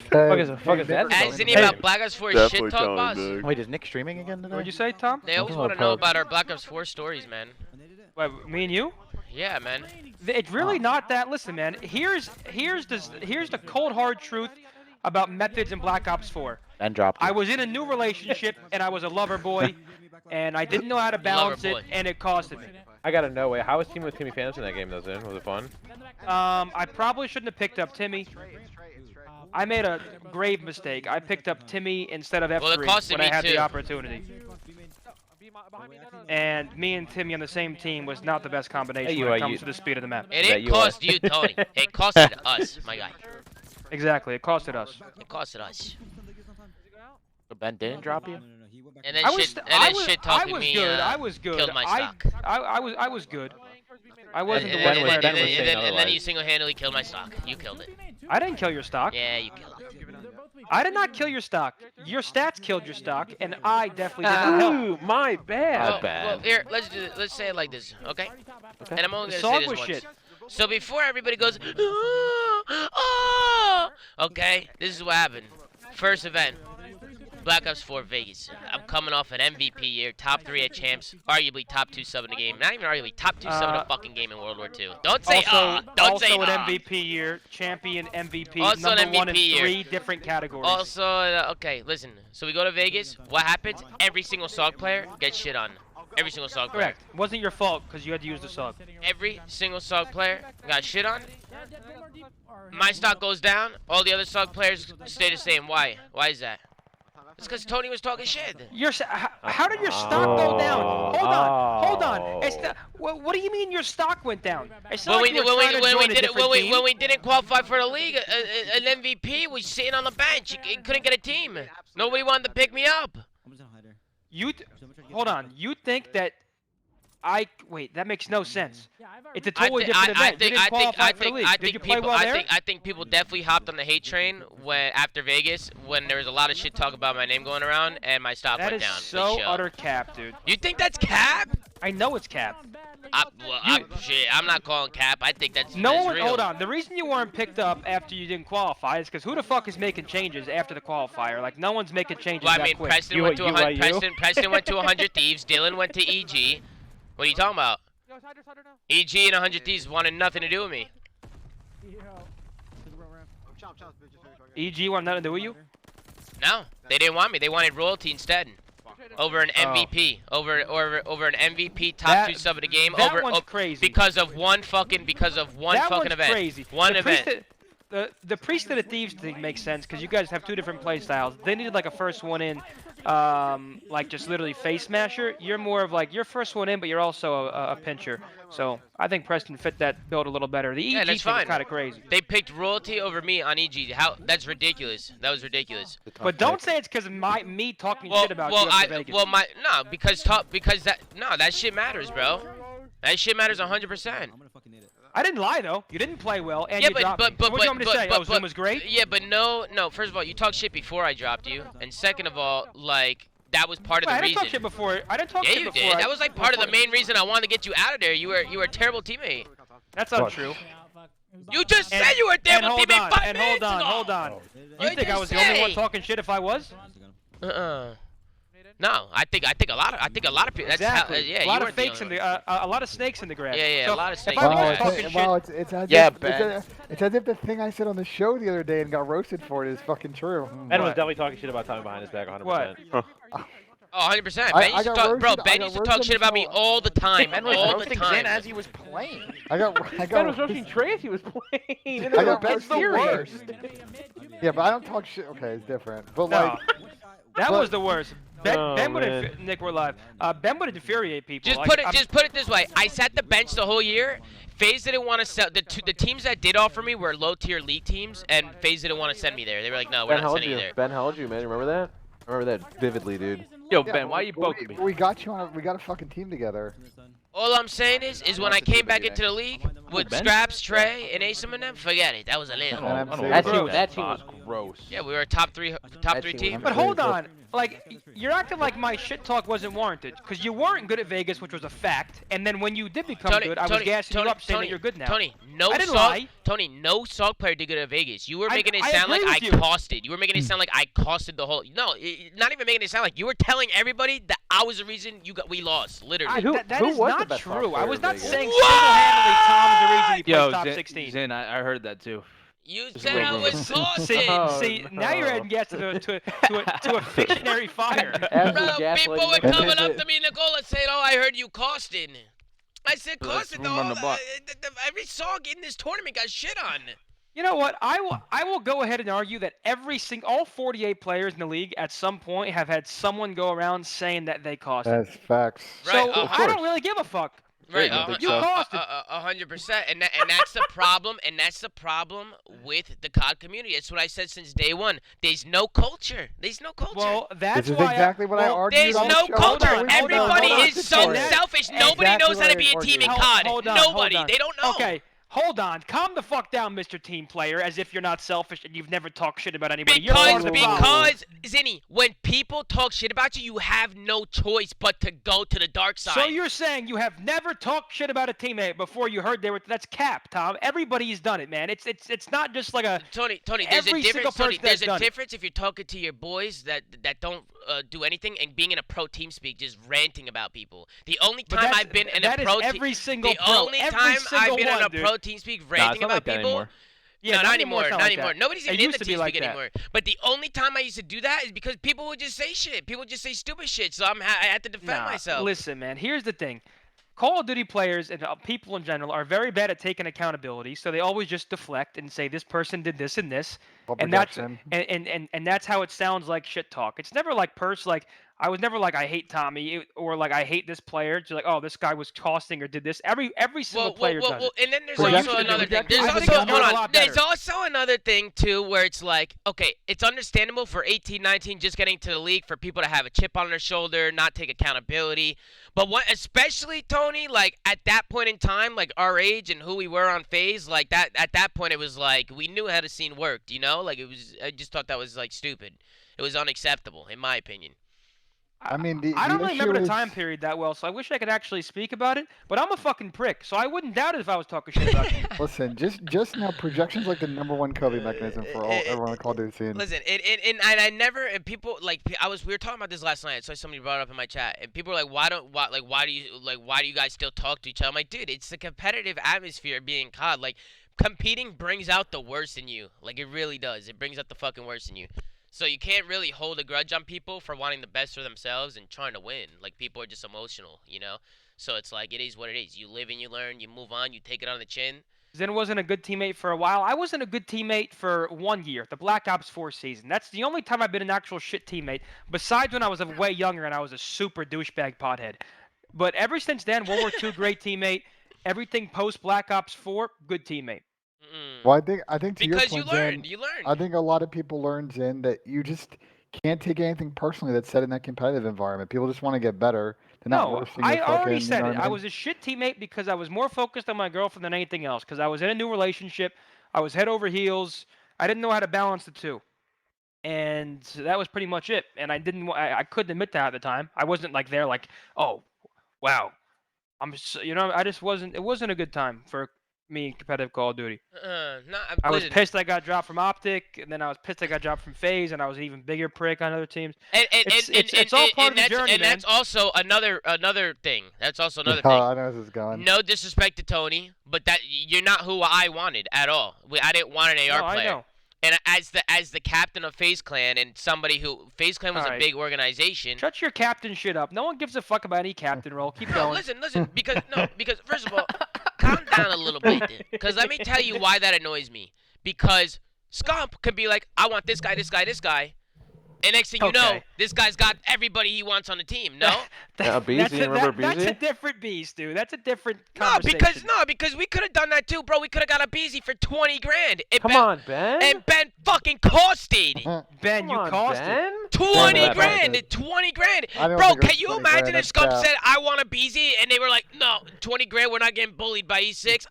Fuck is that? Isn't he about Black Ops 4 shit talk, boss? Wait, is Nick streaming again today? What'd you say, Tom? They always want to know about our Black Ops 4 stories, man. What, me and you? Yeah, man. It's really not that. Listen, man. Here's the cold hard truth about Methodz and Black Ops 4. And dropped. I was in a new relationship and I was a lover boy, and I didn't know how to balance it, and it costed me. I gotta know, wait, how was teaming with Timmy Phantom in that game, though, Zin? Was it fun? I probably shouldn't have picked up Timmy. I made a grave mistake. I picked up Timmy instead of F3 when I had the opportunity. And me and Timmy on the same team was not the best combination when it comes to the speed of the map. It didn't cost you, Tony. It costed us, my guy. Exactly, it costed us. It costed us. So Ben didn't drop you? And then shit talking me. I was good. Killed my stock. I was good. I wasn't the and, worst player. and then you single-handedly killed my stock. You killed it. I didn't kill your stock. Yeah, you killed it. I did not kill your stock. Your stats killed your stock, and I definitely did not help. Ooh, my bad. Well, here, let's say it like this, okay? And I'm only The gonna say song this was once. shit. So before everybody goes, oh, okay, this is what happened. First event, Black Ops 4 Vegas. I'm coming off an MVP year, top 3 at champs, arguably top 2 sub in the game. Not even arguably, top 2 sub in a fucking game in World War II. Don't say don't say Also an MVP year, champion MVP, also number an one in MVP 3 year. different categories. Also, okay, listen. So we go to Vegas. What happens? Every single SOG player gets shit on. Every single SOG player. Correct. Wasn't your fault because you had to use the SOG. Every single SOG player got shit on. My stock goes down. All the other SOG players stay the same. Why? Why is that? It's because Tony was talking shit. How did your stock go down? Hold on. It's what do you mean your stock went down? When we didn't qualify for the league, an MVP was sitting on the bench. He couldn't get a team. Nobody wanted to pick me up. Hold on. You think that wait, that makes no sense. It's a totally different event. You didn't qualify for the league. Did you play well there? I think people definitely hopped on the hate train after Vegas when there was a lot of shit talk about my name going around and my stock went down. That is so utter cap, dude. You think that's cap? I know it's cap. I'm not calling cap. I think that's real. Hold on. The reason you weren't picked up after you didn't qualify is because who the fuck is making changes after the qualifier? Like, no one's making changes Well, I that mean, quick. Preston went to 100 Thieves. Dylan went to EG. What are you talking about? EG and 100 Thieves wanted nothing to do with me. EG wanted nothing to do with you? No, they didn't want me. They wanted royalty instead. Over an MVP, over an MVP top 2 sub of the game. One's crazy. Because of one fucking event. Crazy. One event. The Priest of the Thieves thing makes sense because you guys have 2 different play styles. They needed like a first one in, like just literally face smasher. You're more of like you're first one in, but you're also a pincher. So I think Preston fit that build a little better. The EG thing is kind of crazy. They picked royalty over me on EG. That's ridiculous. That was ridiculous. But don't say it's because me talking shit about you after Vegas. That shit matters, bro. That shit matters 100%. I didn't lie though. You didn't play well, and you dropped me. So what do you want me to say? Zoom was great. Yeah, but no. First of all, you talked shit before I dropped you, and second of all, like that was part of the reason. I didn't talk shit before. I didn't talk shit before. Yeah, you did. That was like part of the main reason I wanted to get you out of there. You were a terrible teammate. That's untrue. You just said you were a terrible teammate 5 minutes ago. Hold on. You think I was the only one talking shit if I was? No, I think a lot of people. That's exactly. A lot of fakes in the a lot of snakes in the grass. Yeah, so a lot of snakes. It's as if the thing I said on the show the other day and got roasted for it is fucking true. Ben was definitely talking shit about Tommy behind his back 100%. What? Oh, 100%. Ben used to talk, bro. Ben used to talk shit about me all the time. Ben was roasting Zin as he was playing. Ben was roasting Trey as he was playing. I got Ben's the worst. Yeah, but I don't talk shit. Okay, it's different. But like, that was the worst. Ben would Nick, we're live. Ben would infuriate people. Just put it this way. I sat the bench the whole year. FaZe didn't want to sell. The teams that did offer me were low-tier league teams, and FaZe didn't want to send me there. They were like, no, we're not sending you there. Ben held you, man. Remember that? I remember that vividly, dude. Yo, Ben, why you poking me? We got you on. We got a fucking team together. All I'm saying is when I came back into the league, With Scraps, Trey, and Ace and them, forget it. That was a little. That team was gross. Yeah, we were a top three team. But hold on, like you're acting like my shit talk wasn't warranted because you weren't good at Vegas, which was a fact. And then when you did become good, I was gassing you up saying that you're good now. Tony, I didn't lie. Tony, no Salk player did good at Vegas. You were making it sound like I costed. You were making it sound like I costed the whole. No, not even making it sound like you were telling everybody that I was the reason we lost. Literally. That is not true. I was not saying single-handedly Tom's the reason he played top 16. Zin, I heard that too. You said I was costing. See, now you're adding gas to a fictionary fire. Bro, people were coming up to me, Nicola, saying, "Oh, I heard you costing." I said, "Costing every song in this tournament got shit on." You know what? I will go ahead and argue that all 48 players in the league at some point have had someone go around saying that they costed. That's facts. Right, So I don't really give a fuck. Right, you costed. 100%, and that's the problem. And that's the problem with the COD community. It's what I said since day one. There's no culture. There's no culture. Well, that's this is why exactly what I argued. There's on no the show. culture. Everybody is so selfish. Nobody Exactly knows how to be a team in COD. Nobody. They don't know. Okay. Hold on. Calm the fuck down, Mr. Team Player, as if you're not selfish and you've never talked shit about anybody. Because, Zinni, when people talk shit about you, you have no choice but to go to the dark side. So you're saying you have never talked shit about a teammate before you heard they were... That's cap, Tom. Everybody's done it, man. It's not just like a... Tony, there's a difference. Tony, there's a difference if you're talking to your boys that don't do anything and being in a pro team speak, just ranting about people. The only time I've been in a pro team... every single The only time I've been in a pro team speak ranting about people. Yeah, no, not anymore. Not like anymore. That. Nobody's even in the team like speak anymore. But the only time I used to do that is because people would just say shit. People would just say stupid shit. So I had to defend myself. Listen, man. Here's the thing. Call of Duty players and people in general are very bad at taking accountability. So they always just deflect and say this person did this and this, and that's how it sounds like shit talk. It's never like I was never like I hate Tommy or like I hate this player. Just like, oh, this guy was costing or did this. Every single player does it. And then there's also another thing. There's also another thing too where it's like, okay, it's understandable for 18, 19 just getting to the league for people to have a chip on their shoulder, not take accountability. But especially Tony, like at that point in time, like our age and who we were on FaZe, like that at that point it was like we knew how the scene worked, you know? Like I just thought that was like stupid. It was unacceptable in my opinion. I mean, I don't really remember the time period that well, so I wish I could actually speak about it. But I'm a fucking prick, so I wouldn't doubt it if I was talking shit about you. Listen, just now, projection's like the #1 coping mechanism for everyone on Call of Duty scene. Listen, and I never, and people like we were talking about this last night. So somebody brought it up in my chat, and people were like, why do you guys still talk to each other? I'm like, dude, it's the competitive atmosphere being COD. Like, competing brings out the worst in you. Like, it really does. It brings out the fucking worst in you. So you can't really hold a grudge on people for wanting the best for themselves and trying to win. Like, people are just emotional, you know? So it's like, it is what it is. You live and you learn, you move on, you take it on the chin. Zen wasn't a good teammate for a while. I wasn't a good teammate for 1 year, the Black Ops 4 season. That's the only time I've been an actual shit teammate, besides when I was way younger and I was a super douchebag pothead. But ever since then, World War II, great teammate. Everything post Black Ops 4, good teammate. Well, I think to because your point, you learned. I think a lot of people learn, Zin, that you just can't take anything personally that's said in that competitive environment. People just want to get better. I already said it. I was a shit teammate because I was more focused on my girlfriend than anything else. Because I was in a new relationship, I was head over heels. I didn't know how to balance the two, and that was pretty much it. And I couldn't admit that at the time. I wasn't like there, like, oh, wow, I just wasn't. It wasn't a good time for me in competitive Call of Duty. I was pissed I got dropped from Optic, and then I was pissed I got dropped from FaZe, and I was an even bigger prick on other teams. It's all part of the journey, and man. that's also another thing. That's also another Oh, thing. I know where this is going. No disrespect to Tony, but that you're not who I wanted at all. I didn't want an AR player. I know. And as the captain of FaZe Clan and somebody who FaZe Clan was a big organization. Shut your captain shit up. No one gives a fuck about any captain role. Keep going. Listen, because first of all, calm down a little bit. Because let me tell you why that annoys me. Because Scump can be like, I want this guy, this guy, this guy. And next thing you know, this guy's got everybody he wants on the team. No? Remember Beezy? That's a different beast, dude. That's a different conversation. Because we could have done that too, bro. We could have got a Beezy for 20 grand. Come on, Ben. And Ben fucking costed. Ben, you costed. 20 grand! 20 grand! I don't Bro, think it was can you 20 imagine grand, if Scump that's said, I want a BZ, and they were like, no, 20 grand, we're not getting bullied by E6?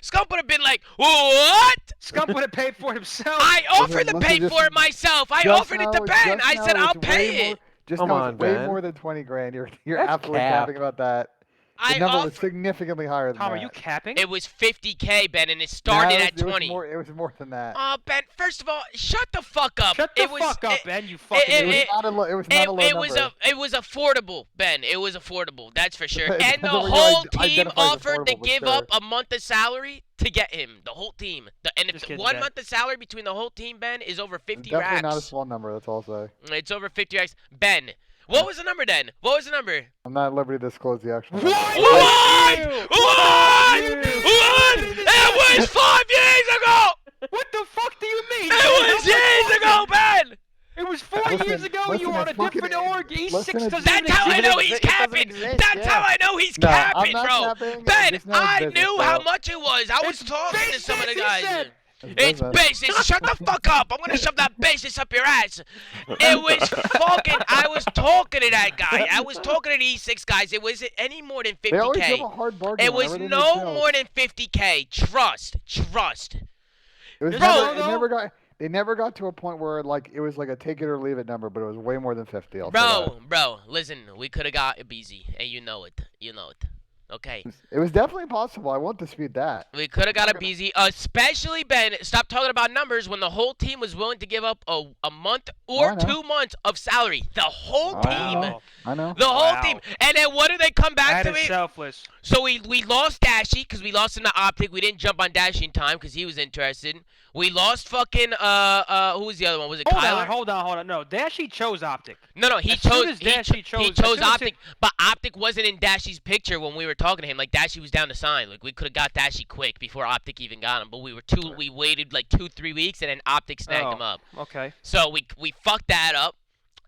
Scump would have been like, what? Scump would have paid for it himself. I offered to Listen, pay just- for it myself. I Just offered it to now- Ben. just I said, now I'll it's pay way it. more- Just Come now on, it's way Ben. more than 20 grand. You're That's absolutely cap. capping about that. The I number was offered. significantly higher than Tom, that. are you capping? It was 50K, Ben, and it started No, at 20. It was more than that. Oh, Ben, first of all, shut the fuck up. Shut the it was, fuck up, it, Ben. You fucking It was idiot. not a low. It was not a low number. It was affordable, Ben. It was affordable. That's for sure. It And the depends on what you whole team identify as offered to affordable, but give sure. up a month of salary to get him. The whole team. And Just if kidding, 1 Ben. month of salary between the whole team, Ben, is over 50 Definitely racks. not a small number. That's all I'll say. It's over 50 racks. Ben, what was the number then? What was the number? I'm not at liberty to disclose the actual. What? number. What? It was 5 years ago! What the fuck do you mean? It was years ago, Ben! It was 4 Listen, years ago. You listen, were on a it's fucking- different org. E6 listen, it's- doesn't That's even how I exist. know he's capping! That's how I know he's No, I'm capping, not bro! capping. Ben, Just know it's I business, knew bro. how much it was. I was It's talking to some of the business, he guys. said. It's business. Shut the fuck up. I'm gonna shove that business up your ass. It was fucking. I was talking to that guy. I was talking to the E6 guys. It wasn't any more than They always give 50K. a hard bargain. It was whenever they no make deals. more than 50K. Trust. It was Bro, never, though- it never got. They never got to a point where like it was like a take it or leave it number, but it was way more than 50. I'll say Bro, listen. We could have got a BZ, and you know it. You know it. Okay. that. It was definitely possible. I won't dispute that. We could have got a BZ, especially Ben. Stop talking about numbers when the whole team was willing to give up a month or I know. 2 months of salary. The whole I team. know. I know. The whole Wow. team. And then what do they come back That to is me? selfless. So we lost Dashy because we lost him to Optic. We didn't jump on Dashy in time because he was interested. We lost fucking who was the other one? Was it Kyler? Hold on. No, Dashy chose Optic. No, he As soon chose as Dashy he chose- as chose soon as Optic, but Optic wasn't in Dashy's picture when we were talking to him. Like Dashy was down to sign. Like we could have got Dashy quick before Optic even got him, but we waited like 2-3 weeks and then Optic snagged him up. Okay. So we fucked that up.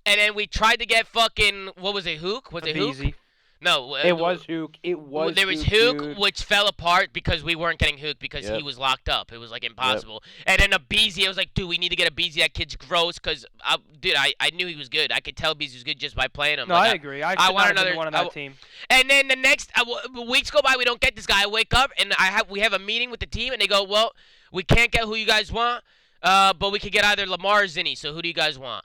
And then we tried to get fucking what was it, Hook? Was it Hook? Easy. No, It was Hook. It was. there was Hook, Hook, dude. which fell apart because we weren't getting Hook because he Yep. was locked up. It was like impossible. And then a BZ, I was like, dude, we need to get a BZ. That kid's gross because, dude, I knew he was good. I could tell BZ was good just by playing him. No, Like, I agree. I want want another- one on I that team. And then the next weeks go by, we don't get this guy. I wake up and we have a meeting with the team, and they go, well, we can't get who you guys want, but we could get either Lamar or Zinni. So who do you guys want?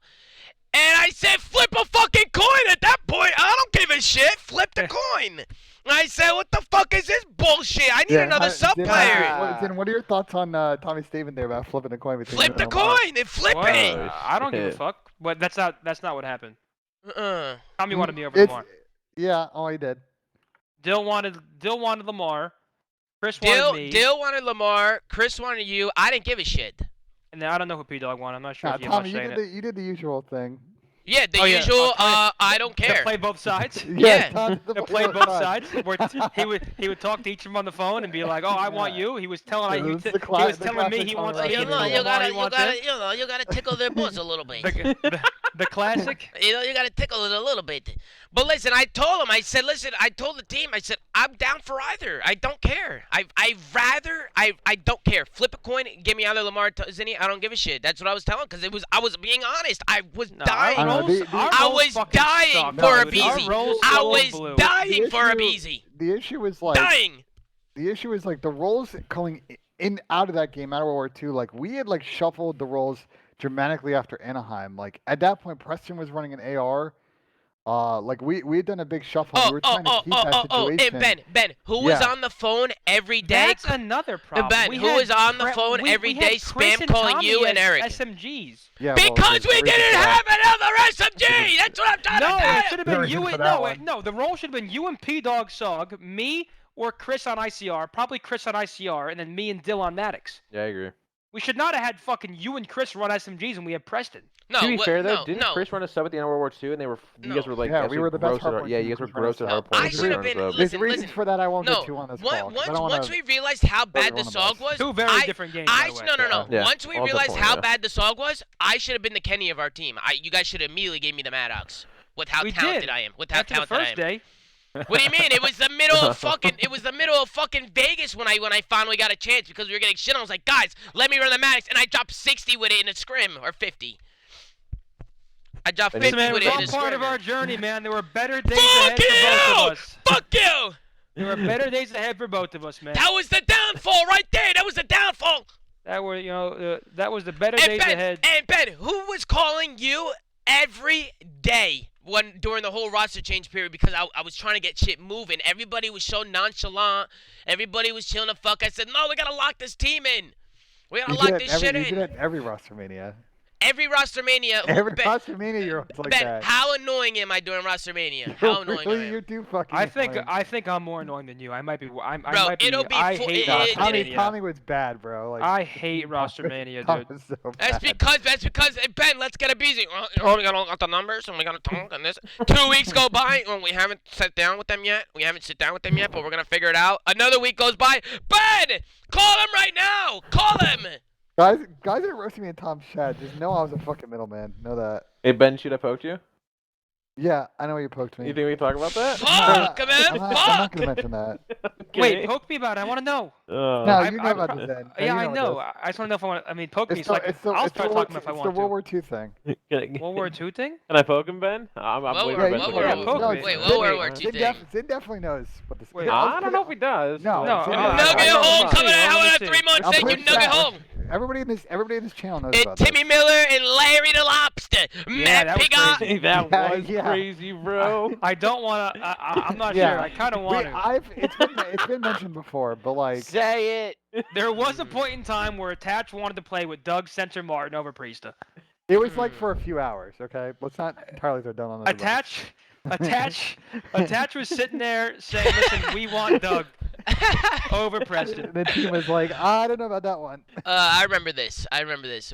And I said, flip a fucking coin at that point. I don't give a shit. Flip the coin. And I said, what the fuck is this bullshit? I need another sub player. What are your thoughts on Tommy Steven there about flipping the coin between Flip you the and Lamar? coin and flip What? it. I don't give a shit. fuck. But that's not what happened. Uh-uh. Tommy wanted me over It's- Lamar. Yeah, oh, he did. Dill wanted Lamar. Chris wanted me. Dill wanted Lamar. Chris wanted you. I didn't give a shit. And then I don't know who P-Dog wanted. I'm not sure Nah, if you Tommy, much saying it. you did the usual thing. Yeah, the Oh, yeah. usual, Okay. I don't To care. play both sides. Yeah. Tom, To play both sides. Where he would talk to each of them on the phone and be like, "Oh, I want you." He was telling Yeah, he this was is the cla- the telling me classic he wants Tom me. You Brady. know, and you Lamar, gotta, he wants him. you gotta tickle their balls a little bit. The classic. You know, you gotta tickle it a little bit. But listen, I told him, I said, listen, I told the team, I said, I'm down for either. I don't care. I don't care. Flip a coin, give me either Lamar or Zinni. I don't give a shit. That's what I was telling, because I was being honest. I was dying. I know, I was dying for a BZ. I was blue. dying for a issue- BZ. The issue was like Dying. the issue is like the roles going in out of that game, out of World War II. Like we had like shuffled the roles dramatically after Anaheim. Like at that point, Preston was running an AR. Like we had done a big shuffle. We were trying to keep that situation. And Ben, who was Yeah. on the phone every day? That's another problem. Ben, We who had was on the Pre- phone we- every we day had Chris spam and calling Tommy you and as Eric? SMGs. Yeah, Because we didn't have another SMG. That's what I'm trying No, to it tell should you. have been Reason you. for And, that no, one. no. The role should have been you and P-Dog Sog, me or Chris on ICR, probably Chris on ICR, and then me and Dill on Maddox. Yeah, I agree. We should not have had fucking you and Chris run SMGs and we had Preston. No, to be fair though, no, didn't no. Chris run a sub at the end of World War II, and you guys were like, Yeah, we were the best gross at hardpoint yeah, team you guys were for gross at Chris. hardpoint. I should have been. There's Listen, reasons listen. for that I won't No, get to on this call. 'cause I don't once wanna- we realized how bad the one of SOG us. was, Two very different games. by the way. No. Yeah, Once we all realized different, how yeah. bad the SOG was, I should have been the Kenny of our team. You guys should have immediately gave me the Maddox with how We talented did. I am. With how After the talented I first am. day. What do you mean? It was the middle of fucking. It was the middle of fucking Vegas when I finally got a chance because we were getting shit. I was like, guys, let me run the Maddox, and I dropped 60 with it in a scrim or 50. I dropped Listen, 50 Man, it with was it all in the part of scrimmer. our journey, man. There were better days Fuck ahead for both of you! us. Fuck you! There were better days ahead for both of us, man. That was the downfall right there. That was the downfall. That were, that was the better And days ahead. Ben, who was calling you every day during the whole roster change period because I was trying to get shit moving? Everybody was so nonchalant. Everybody was chilling the fuck. I said, no, we gotta lock this team in. We gotta lock this shit in. You did it every roster mania. Every roster mania. Every roster mania, you're like Ben, that. how annoying am I during roster mania? How annoying am I? You're too fucking. I think annoying. I'm more annoying than you. I might be. Bro, it'll be. I hate roster mania. Tommy was bad, bro. Like, I hate roster mania, dude. was so That's bad. because hey, Ben, let's get it busy. We got the numbers and we gotta talk on this. 2 weeks go by and we haven't sat down with them yet. But we're gonna figure it out. Another week goes by. Ben, call him right now. Call him. Guys that are roasting me in Tom's chat just know I was a fucking middleman. Know that. Hey, Ben, should I poke you? Yeah, I know you poked me. You think we can talk about that? Fuck, man. I'm not Fuck. gonna mention that. Okay. Wait, poke me about it. I want to know. No, you know I- about this then. Yeah, I you know. what I just want to know if I want. I mean, poke it me. is. So I'll It's start talking if I It's want the World to. War II thing. World War II thing? Can I poke him, Ben? I'm Whoa, waiting whoa, for Ben whoa, to whoa, figure whoa. out. poke No, me. Wait, World War II Zin thing. Zin definitely knows what this. Wait, Here, I don't know if he does. No, No, Zin- I- Nugget I- home I- coming I- out I- in 3 months. I'm Thank you, pretty Nugget sure home. Everybody in this channel knows It's about Timmy Miller and Larry the Lobster. Yeah, Matt that was Pigot. crazy. That Yeah, was yeah. crazy, bro. I don't want to. I'm not Yeah. sure. I kind of want to. It's been mentioned before, but like Say it. There was a point in time where Attach wanted to play with Doug Censor Martin over Priesta. it was like for a few hours. Okay, let's not entirely throw down on that. Attach was sitting there saying, "Listen, we want Doug over Preston." The team was like, I don't know about that one. I remember this.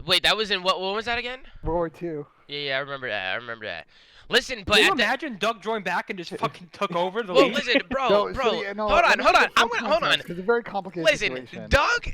Wait, that was in what was that again? World War II. Yeah, I remember that. Listen, but Can you at the, imagine Doug joined back and just fucking took over the well, league? listen, bro, No, bro. so, yeah, no, hold let on. me give I'm full gonna hold on. context, 'cause it's a very complicated Listen, situation. Doug.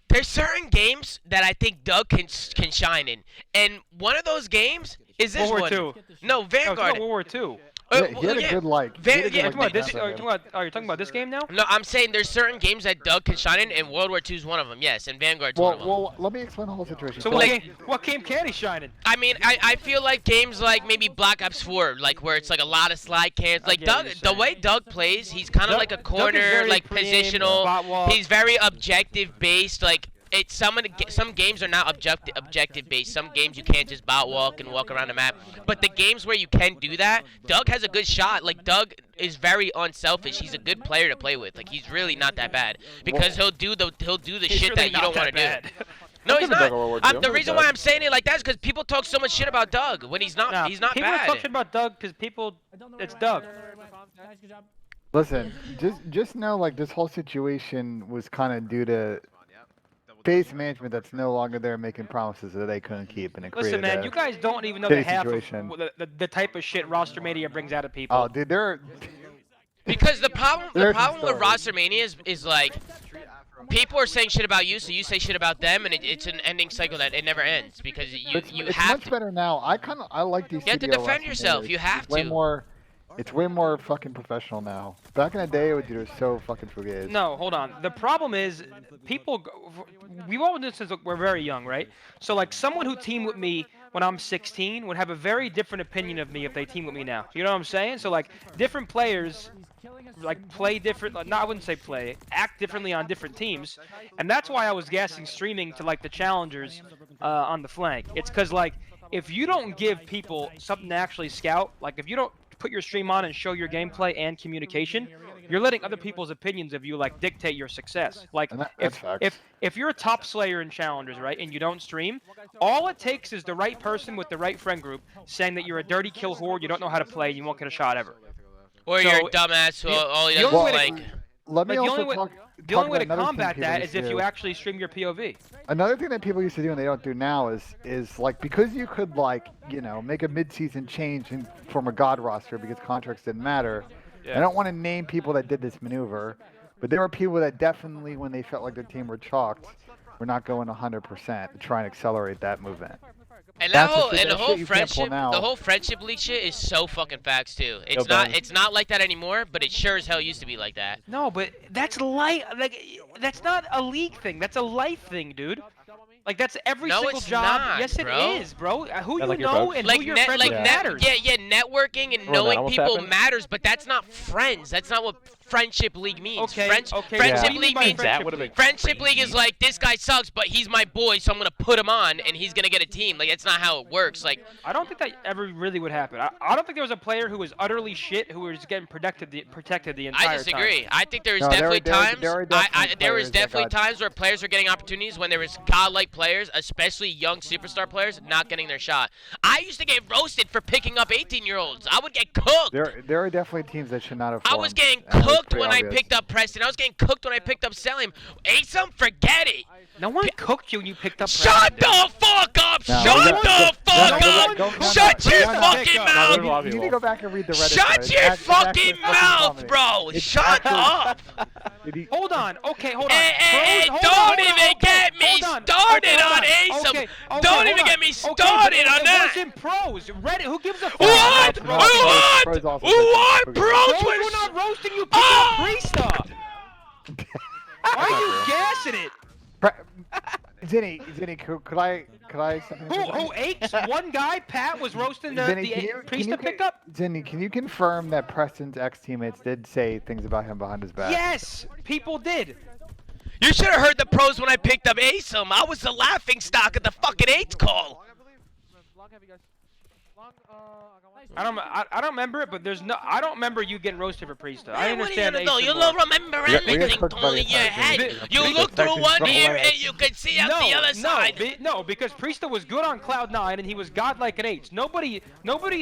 There's certain games that I think Doug can shine in, and one of those games is this World one. War II. No, No, Vanguard. World War II. He had a good like. Van- he had a good, yeah, You're talking about this? background. Are you talking about this game now? No, I'm saying there's certain games that Doug can shine in, and World War II is one of them. Yes, and Vanguard's one of them. Well, let me explain the whole situation. So like, what game can he shine in? I mean, I feel like games like maybe Black Ops 4, like where it's like a lot of slide cans. Like get what Doug, you're the saying. way Doug plays, he's kind of Doug- like a Doug is corner, very like pre-aimed, positional. spot walk. He's very objective based. Like it's some games are not objective based. Some games you can't just bout walk and walk around the map. But the games where you can do that, Doug has a good shot. Like Doug is very unselfish. He's a good player to play with. Like he's really not that bad because he'll do the He's shit really that you not don't want to that do. bad. No, he's give a Doug a World War not. II. The I'm reason with why Doug. I'm saying it like that is because people talk so much shit about Doug when he's not. Nah, He's not people bad. talk shit about Doug because it's Doug. listen, just know like this whole situation was kind of due to base management that's no longer there making promises that they couldn't keep, and it Listen, created man, a you guys don't even know the shitty half of situation. the type of shit roster mania brings out of people. Oh, dude, they're Because the problem There's with stories. roster mania is like people are saying shit about you, so you say shit about them, and it's an ending cycle that it never ends because you it's have much to. better now. I like these. You have to CDL defend wrestling yourself. videos. You have It's way to. more. It's way more fucking professional now. Back in the day, it was so fucking fugazi. No, hold on. The problem is, we've all been doing this since we're very young, right? So, like, someone who teamed with me when I'm 16 would have a very different opinion of me if they team with me now. You know what I'm saying? So, like, different players, like, play different. No, I wouldn't say play. Act differently on different teams, and that's why I was gassing streaming to like the challengers on the flank. It's because like, if you don't give people something to actually scout, like if you don't put your stream on and show your gameplay and communication, you're letting other people's opinions of you like dictate your success. Like And that's facts. if you're a top slayer in challengers, right, and you don't stream, all it takes is the right person with the right friend group saying that you're a dirty kill horde, you don't know how to play, and you won't get a shot ever. Or So, you're a dumbass who all he the does only is way to- like. Let me Like, the also only way- talk. The talk only way to about another thing combat people that used is to if do. you actually stream your POV. Another thing that people used to do and they don't do now is like because you could like make a mid-season change from a god roster because contracts didn't matter. Yeah. I don't want to name people that did this maneuver, but there were people that definitely, when they felt like their team were chalked, were not going 100% to try and accelerate that movement. And That's that the shit- that whole shit you can't pull friendship, now. the whole friendship league shit is so fucking facts too. Yo, Ben. It's not like that anymore, but it sure as hell used to be like that. No, but that's that's not a league thing. That's a life thing, dude. Like that's every No, single it's job. not, yes, it bro. is, bro. Who Yeah, you like your know folks. and Like who you're net, friends like with net, matters. yeah, networking and Remember that knowing almost people happened? matters, but that's not friends. That's not what friendship league means. Okay, Friendship what do you league mean by means friendship That would've been league? friendship league is like this guy sucks, but he's my boy, so I'm gonna put him on, and he's gonna get a team. Like that's not how it works. Like I don't think that ever really would happen. I don't think there was a player who was utterly shit who was getting protected the entire I disagree. time. I think there's No, definitely there were times. definitely There was players that definitely got- times where players were getting opportunities when there was godlike players, especially young superstar players, not getting their shot. I used to get roasted for picking up 18-year-olds. I would get cooked. There are definitely teams that should not have. I was formed, getting and it was cooked pretty when I obvious. picked up Preston. I was getting cooked when I picked up Selim. Asom, forget it. No one cooked you when you picked up. Shut Preston, the fuck up! No, Shut we the got- fuck go- up! go- Shut no, your no, no, fucking no, mouth! no, no, You need to go back and read the Reddit. Shut thread. your It's actually fucking fucking mouth, comedy. bro! It's Shut actually- up! Did he- Hold on. Okay, hold on. Hey, Pros- hold don't on, hold on, even okay, get me hold on. started Okay, hold on Asom. Okay, Don't hold even on. get me Okay, started but on that. It wasn't pros. Reddit. Who gives a fuck? What? about No, pros? What? pros also What? said- Pros Pros were were not roasting you. Picking Oh! up Priesta. Why are you gassing it? Zinni, could I say something? Who aches? One guy, Pat, was roasting the Zinni, can you Priesta pickup? Zinni, can you confirm that Preston's ex-teammates did say things about him behind his back? Yes, people did. You should have heard the pros when I picked up Asom. I was the laughing stock at the fucking 8th call. I don't remember it, but I don't remember you getting roasted for Priesta. I Man, what are you understand. gonna do? Ace You and don't Laura. remember We got anything cooked by on the your head. Texans. You The look through Texans one trouble ear ass. and you can see out the other side. No, because Priesta was good on Cloud 9 and he was godlike at 8. Nobody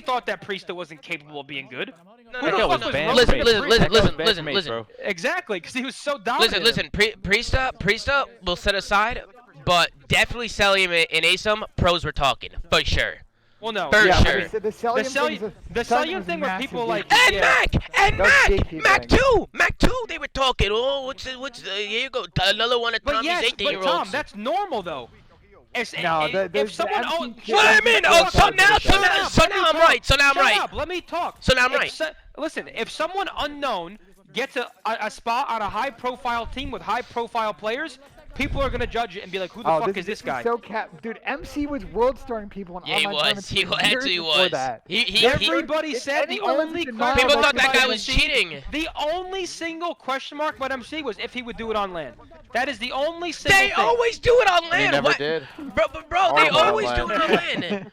thought that Priesta wasn't capable of being good. No, Who no, the no, fuck no, was no. roasting Listen, Priesta? listen, listen, Bad listen, mates, listen. bro. Exactly, because he was so dominant. Listen. Priesta will set aside, but definitely Selim and Asom, pros were talking for sure. Well, no. For Yeah, sure. but the Cellian thing where people like And yeah. Mac, That's gatekeeping. Mac too. They were talking. Oh, what's here you go, another one of But Tommy's yes, but 18-year-olds. Tom, that's normal though. If someone owns, What do you mean? Oh, so now I'm right. So now I'm Shut right. up, let me talk. So now I'm If right. Listen, if someone unknown gets a spot on a high-profile team with high-profile players, people are gonna judge it and be like, "Who the fuck is this guy?" So dude, MC was world-starring people in Yeah, he online was. tournaments He for years actually before was. That. Everybody said the anyone only listens to question People People thought that mark guy about was MC cheating. The only single question mark about MC was if he would do it on land. That is the only single They thing. always do it on He land. never What? did. Bro, they Or on always land. do it on land.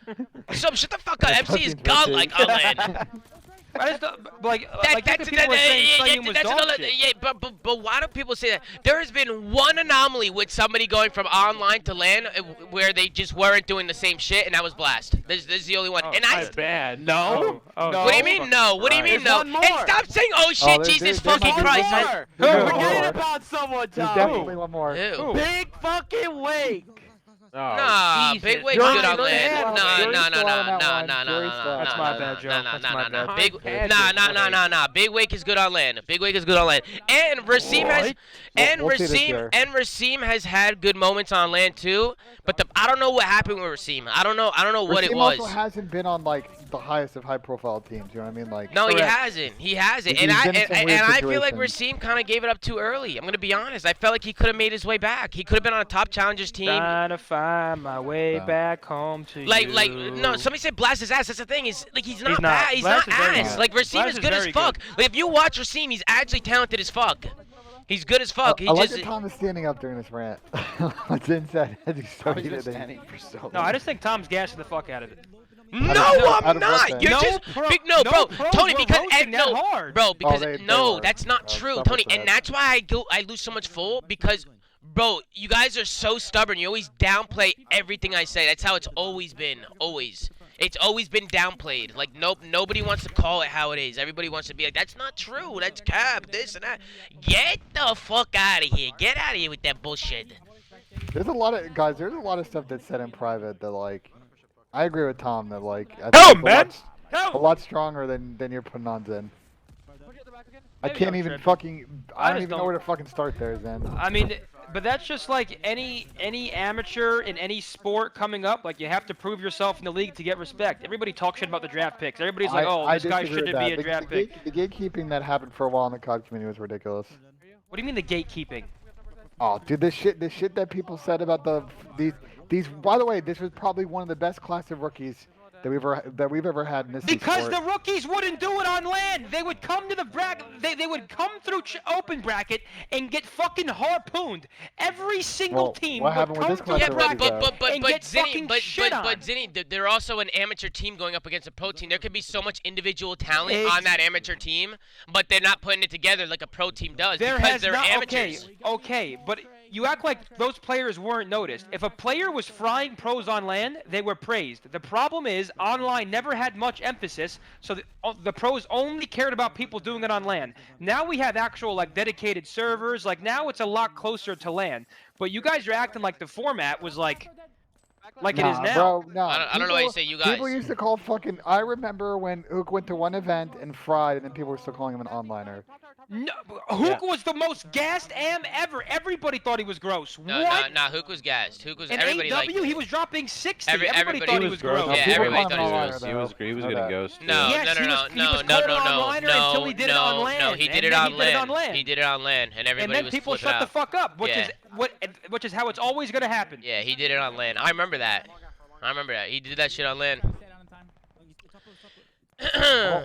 So shut the fuck up. MC is godlike on land. I just, like That's people were saying yeah, Cellian was that's dog another. shit. Yeah, but why do people say that? There has been one anomaly with somebody going from online to LAN where they just weren't doing the same shit, and that was Blast. This is the only one. And I. That's bad. No. Oh, No. What do you mean no? What do you mean There's no? one more. And stop saying oh shit, there- Jesus there fucking might be Christ. one man. more. There's Forget one more. about someone, There's Tom. definitely one more. Ew. Big fucking wake. Oh. Nah, Jesus. Big Wake's Jury's good on still land. out. Nah, Jury's nah, still out on that nah, one. nah, Jury's nah, still out. That's my bad, Joe. That's my bad. Big, nah. Big Wake is good on land. And Rasim has, Rasim has had good moments on land too. But I don't know what happened with Rasim. I don't know what it Rasim was. also hasn't been on like the highest of high-profile teams. You know what I mean? Like. No, he Correct. hasn't. And He's been in some weird I feel like situations. Rasim kind of gave it up too early. I'm gonna be honest. I felt like he could have made his way back. He could have been on a top challengers team. Trying to find my way Yeah. back home to Like, you. no. Somebody said Blast his ass. That's the thing. He's like he's not not. bad. He's Blast not is very ass. good. Like Rasim Blast is is good as very fuck. good. Like if you watch Rasim, he's actually talented as fuck. He's good as fuck. He I like just. that Tom is standing up during this rant. It's inside. He's so He's been heated. standing for so long. No, I just think Tom's gassing the fuck out of it. No, out I'm of not. what You're then? just No no, pro- bro, no pros Tony. were Because roasting that no, hard. bro, because they no, were. that's not true, Stop Tony. with And that. that's why I lose so much full because, bro, you guys are so stubborn. You always downplay everything I say. That's how it's always been. Always. It's always been downplayed. Like nobody wants to call it how it is. Everybody wants to be like, that's not true. That's cap. This and that. Get the fuck out of here. Get out of here with that bullshit. There's a lot of guys. There's a lot of stuff that's said in private that like. I agree with Tom that like. I Help, think man. a lot stronger than you're putting on Zen. I Maybe can't I'm even tripping. fucking. I don't just even know don't- where to fucking start there, Zen. I mean, but that's just like any amateur in any sport coming up. Like you have to prove yourself in the league to get respect. Everybody talks shit about the draft picks. Everybody's like, oh, this guy disagree with shouldn't be that. a draft pick. The gatekeeping that happened for a while in the COD community was ridiculous. What do you mean the gatekeeping? Oh, dude, the shit that people said about these. By the way, this was probably one of the best class of rookies that we've ever had in this Because sport. the rookies wouldn't do it on land. They would come to the bracket. They would come through open bracket and get fucking harpooned. Every single team what would happened with come this through class the of rookies, bracket though? and get fucking shit on. But Zinni, they're also an amateur team going up against a pro team. There could be so much individual talent on that amateur team, but they're not putting it together like a pro team does because they're amateurs. Okay, but you act like those players weren't noticed. If a player was frying pros on land, they were praised. The problem is online never had much emphasis, so the pros only cared about people doing it on land. Now we have actual like dedicated servers. Like now it's a lot closer to land. But you guys are acting like the format was like it is now. Bro, no. I don't know why you say you guys. People used to call fucking. I remember when Ook went to one event and fried, and then people were still calling him an onliner. No, Hook was the most gassed am ever. Everybody thought he was gross. No, what? no, Hook was gassed. Hook was In everybody AW, liked he was dropping 60. Everybody thought he was gross. Yeah, people everybody call him thought he an was onliner, He was though. getting ghosted. No, Yes, no, he no, was no, called no, an no, onliner no, until he did it on no, land. no, he did And it then on he did it on land. land. He did it on land, and And everybody then was people flipping shut the out. fuck up, which Yeah. is how it's always gonna happen. Yeah, he did it on land. I remember that. He did that shit on land.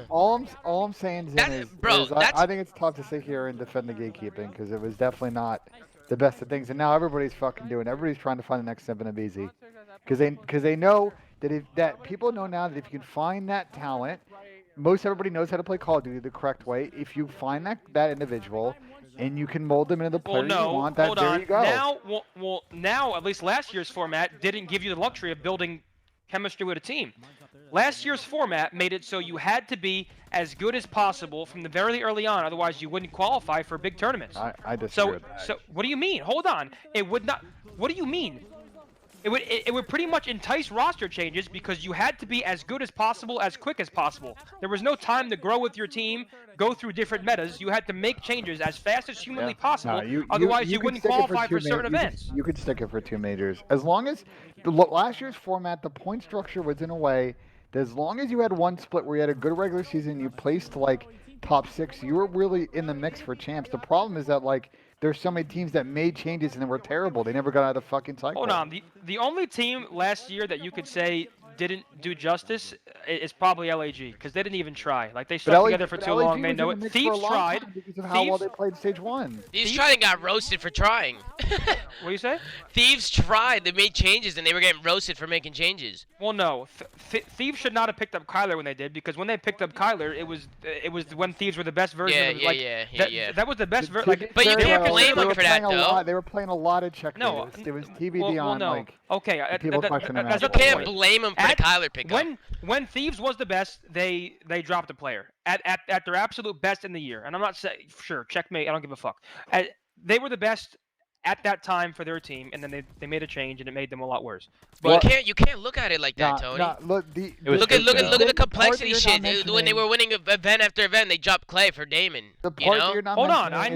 all I'm saying is, Bro, I think it's tough to sit here and defend the gatekeeping because it was definitely not the best of things, and now everybody's fucking doing. Everybody's trying to find the next Simp and Abizi, because they know that people know now that if you can find that talent, most everybody knows how to play Call of Duty the correct way. If you find that individual and you can mold them into the player you want, hold on. you go. Now, at least last year's format didn't give you the luxury of building chemistry with a team. Last year's format made it so you had to be as good as possible from the very early on, otherwise you wouldn't qualify for big tournaments. I disagree with that. So what do you mean? Hold on. It would not. What do you mean? It would pretty much entice roster changes because you had to be as good as possible, as quick as possible. There was no time to grow with your team, go through different metas. You had to make changes as fast as humanly possible. Otherwise, you wouldn't qualify for certain events. You could stick it for 2 majors. As long as last year's format, the point structure was in a way that as long as you had one split where you had a good regular season, you placed like top 6, you were really in the mix for champs. The problem is that like there's so many teams that made changes and they were terrible. They never got out of the fucking cycle. Hold on. The only team last year that you could say didn't do justice is probably LAG because they didn't even try. Like they stuck together for too long. They know it. Thieves tried. Because of how well they played stage 1. Thieves tried and got roasted for trying. What do you say? Thieves tried. They made changes and they were getting roasted for making changes. Well, no. Thieves should not have picked up Kyler when they did because when they picked up Kyler, it was when Thieves were the best version. Yeah. That was the best version. Like, but you can't blame them for that, though. They were playing a lot of check. No, it was TBD on like. Okay, people questioning You can't blame them for the Kyler pickup. When Thieves was the best, they dropped a player at their absolute best in the year, and I'm not saying sure checkmate. I don't give a fuck. They were the best at that time for their team, and then they made a change, and it made them a lot worse. But you can't look at it like that, Tony. Look at the complexity shit. When they were winning event after event, they dropped Clay for Damon. Hold on. I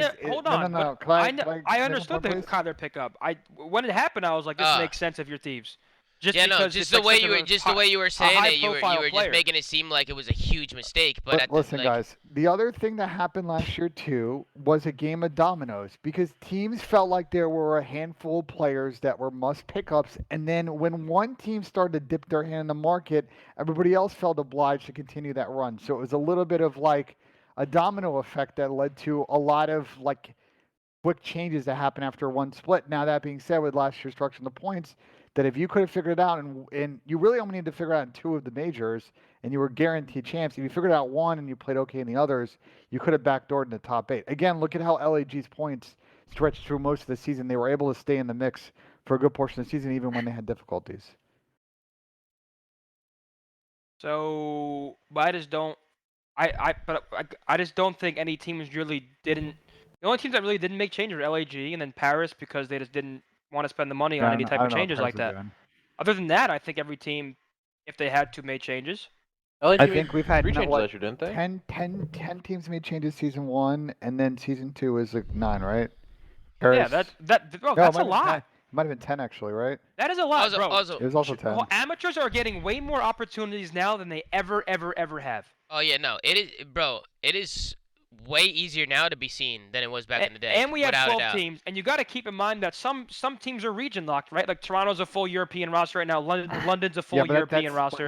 understood the Kyler pickup. When it happened, I was like, this makes sense if you're Thieves. Just the way you were saying it, you were just making it seem like it was a huge mistake. But listen, guys, the other thing that happened last year too was a game of dominoes because teams felt like there were a handful of players that were must pickups, and then when one team started to dip their hand in the market, everybody else felt obliged to continue that run. So it was a little bit of like a domino effect that led to a lot of like quick changes that happened after one split. Now that being said, with last year's structure and the points, that if you could have figured it out, and you really only need to figure it out in 2 of the majors, and you were guaranteed champs. If you figured out 1 and you played okay in the others, you could have backdoored in the top 8. Again, look at how LAG's points stretched through most of the season. They were able to stay in the mix for a good portion of the season, even when they had difficulties. So, but I just don't. I just don't think any teams really didn't. The only teams that really didn't make changes were LAG and then Paris because they just didn't want to spend the money on any type of changes like that. Other than that, I think every team, if they had to, made changes. I think we've had 10 teams made changes season 1, and then season 2 is like 9, right? Paris. Yeah, that's a lot. It might have been 10 actually, right? That is a lot, bro. It was also 10. Well, amateurs are getting way more opportunities now than they ever have. Oh yeah, no, it is, bro. It is way easier now to be seen than it was back in the day. And we have without a 12 doubt. teams, and you got to keep in mind that some teams are region locked, right? Like Toronto's a full European roster right now. London's a full Yeah, but European roster.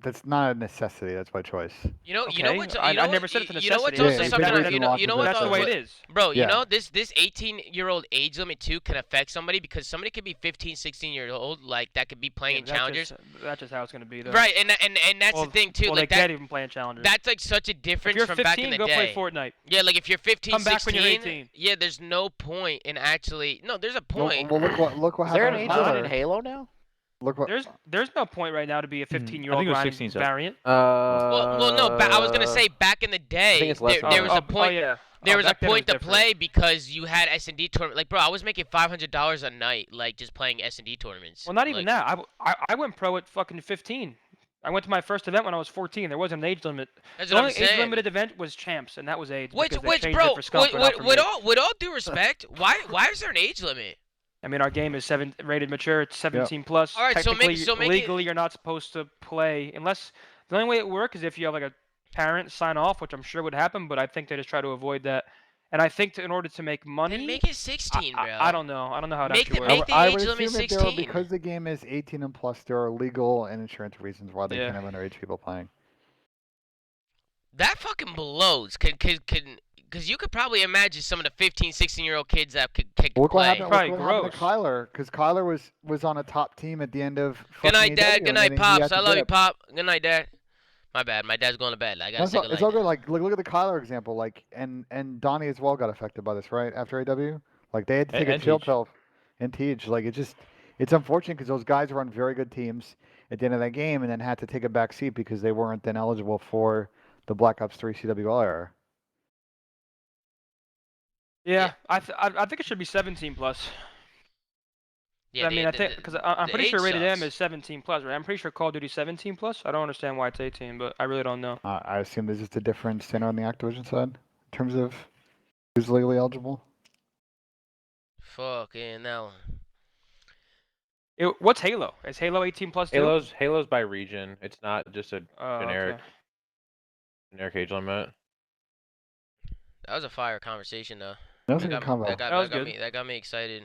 That's not a necessity. That's by choice. You know Okay, what's I you know never what, said it's a you know what's necessity. also Yeah, something exactly. you know what That's the way it is. Bro, you Yeah. know this 18-year-old age limit too can affect somebody because somebody could be 15, 16 years old like that could be playing in challengers. That's just how it's going to be, though. Right, and that's Well, the thing too. Well, like they that, can't even play in challengers. that's like such a If difference you're from 15, back in the go day. play Fortnite. Yeah, like if you're 15, Come back 16, when you're 18. yeah, there's no point in actually. No, there's a point. Well, look what Is there an happened age to limit in Tyler. Halo now? Look what. There's no point right now to be a 15-year-old think it was grinding 16, so. variant. Well, no. I was gonna say back in the day, think it's less than there was that. a point. yeah. There was a back then it point to different. play because you had S&D tournament. Like, bro, I was making $500 a night, like just playing S&D tournaments. Well, not even like, that. I went pro at fucking 15. I went to my first event when I was 14. There wasn't an age limit. That's The what I'm only age saying. limited event was champs, and that was age. Which, because they changed bro, it for Scump, but not for me. with all due respect, why is there an age limit? I mean, our game is rated mature. It's 17 plus. All right, so make- Technically, so make it- legally, you're not supposed to play unless the only way it works is if you have like a parent sign off, which I'm sure would happen. But I think they just try to avoid that. And I think in order to make money, Then make it 16, bro. I don't know. I don't know how it Make actually the- works. make the I age would limit assume that there 16. are, because the game is 18 and plus, there are legal and insurance reasons why they Yeah. can't have underage people playing. That fucking blows. Because you could probably imagine some of the 15, 16-year-old kids that could Look what play. happened. Probably Look what happened to gross. Kyler, because Kyler was on a top team at the end of. Good night, fucking Dad. AEW, Good and night, then he had Pops. to I love you, dip. Pop. Good night, Dad. My bad. My dad's going to bed. I gotta It's say all, good it's night. all good. Like look at the Kyler example. Like and Donnie as well got affected by this, right? After AW, like they had to take a And chill Teach. pill. And Teach, like it's unfortunate because those guys were on very good teams at the end of that game, and then had to take a back seat because they weren't then eligible for the Black Ops 3 CWL era. Yeah, I think it should be 17 plus. Yeah, I mean, I think because I'm the pretty sure age rated M sucks. is 17 plus, right? I'm pretty sure Call of Duty 17 plus. I don't understand why it's 18, but I really don't know. I assume there's just a difference in on the Activision side in terms of who's legally eligible. Fucking no. What's Halo? Is Halo 18 plus too? Halo's by region. It's not just a Oh, generic okay. generic age limit. That was a fire conversation, though. That was a good combo. That was good. That got me excited.